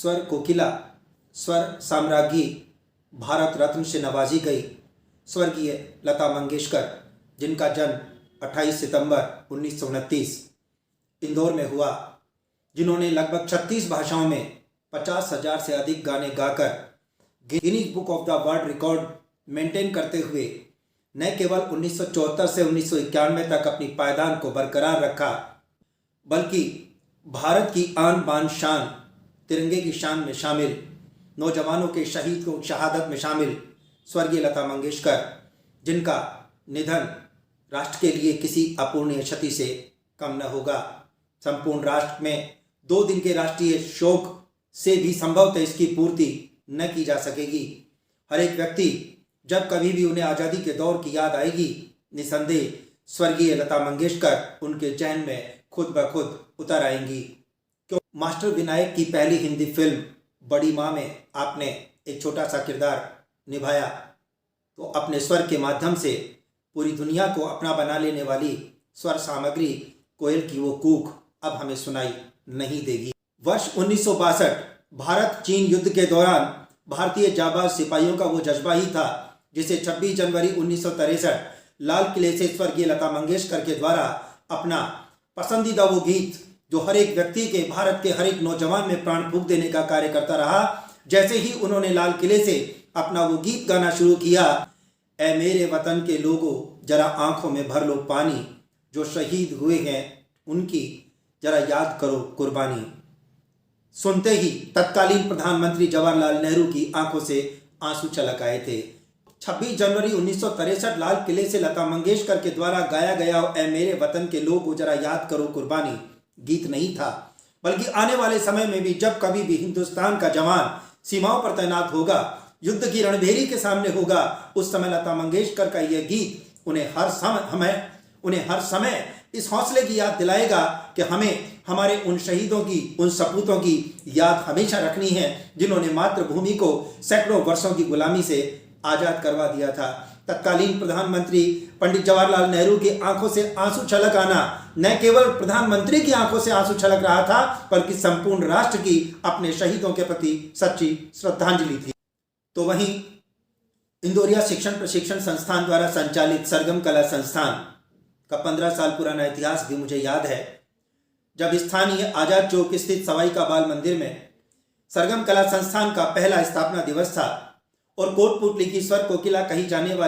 स्वर कोकिला, स्वर साम्राज्ञी, भारत रत्न से नवाजी गई स्वर्गीय लता मंगेशकर, जिनका जन्म 28 सितंबर 1929 इंदौर में हुआ, जिन्होंने लगभग 36 भाषाओं में 50,000 से अधिक गाने गाकर Guinness book of the world record maintain करते हुए न केवल 1974 से 1991 तक अपनी पायदान को बरकरार रखा, बल्कि भारत की आन बान शान, तिरंगे की शान में शामिल, नौजवानों के शहीद को शहादत में शामिल स्वर्गीय लता मंगेशकर, जिनका निधन राष्ट्र के लिए किसी अपूर्णीय क्षति से कम न होगा। संपूर्ण राष्ट्र में 2 दिन के राष्ट्रीय शोक से भी संभवतः इसकी पूर्ति न की जा सकेगी। हर एक व्यक्ति जब कभी भी उन्हें आज़ादी के दौर की याद आएगी, निसंदेह स्वर्गीय लता मंगेशकर उनके जहन में खुद ब खुद उतर आएंगी। क्यों मास्टर विनायक की पहली हिंदी फिल्म बड़ी माँ में आपने एक छोटा सा किरदार निभाया, तो अपने स्वर के माध्यम से पूरी दुनिया को अपना बना लेने वाली स्वर सामग्री कोयल की वो कूक अब हमें सुनाई नहीं देगी। वर्ष 1962 भारत चीन युद्ध के दौरान भारतीय जाबाज सिपाहियों का वो जज्बा ही था जिसे 26 जनवरी 1963 लाल किले से स्वर्गीय लता मंगेशकर के द्वारा अपना पसंदीदा वो गीत जो हर एक व्यक्ति के, भारत के हर एक नौजवान में प्राण फूंक देने का कार्य करता रहा। जैसे ही उन्होंने लाल किले से अपना वो गीत गाना शुरू किया, ऐ मेरे वतन के लोगों जरा आंखों में भर लो पानी, जो शहीद हुए हैं उनकी जरा याद करो कुर्बानी। सुनते ही तत्कालीन प्रधानमंत्री जवाहरलाल नेहरू की आंखों से आंसू छलक आए थे। 26 जनवरी 1963 लाल किले से लता मंगेशकर के द्वारा गाया गया ऐ मेरे वतन के लोगों जरा याद करो कुर्बानी गीत नहीं था, बल्कि आने वाले समय में भी जब कभी भी हिंदुस्तान का जवान सीमाओं पर तैनात होगा, युद्ध की रणभेरी के सामने होगा, उस समय लता मंगेशकर का यह गीत उन्हें हर समय इस हौसले की याद दिलाएगा कि हमें हमारे उन शहीदों की, उन सपूतों की याद हमेशा रखनी है जिन्होंने मातृभूमि को सैकड़ों वर्षों की गुलामी से आजाद करवा दिया था। तत्कालीन प्रधानमंत्री पंडित जवाहरलाल नेहरू की आंखों से आंसू छलक आना न केवल प्रधानमंत्री की आंखों से आंसू छलक रहा था, बल्कि संपूर्ण राष्ट्र की अपने शहीदों के प्रति सच्ची श्रद्धांजलि थी। तो वहीं इंदौरिया शिक्षण प्रशिक्षण संस्थान द्वारा संचालित सरगम कला संस्थान का 15 साल पुराना इतिहास भी मुझे याद है, जब स्थानीय आजाद चौक स्थित सवाई का बाल मंदिर में सरगम कला संस्थान का पहला स्थापना दिवस था और कोटपुतली की स्वर कोकिला कही जाने वाली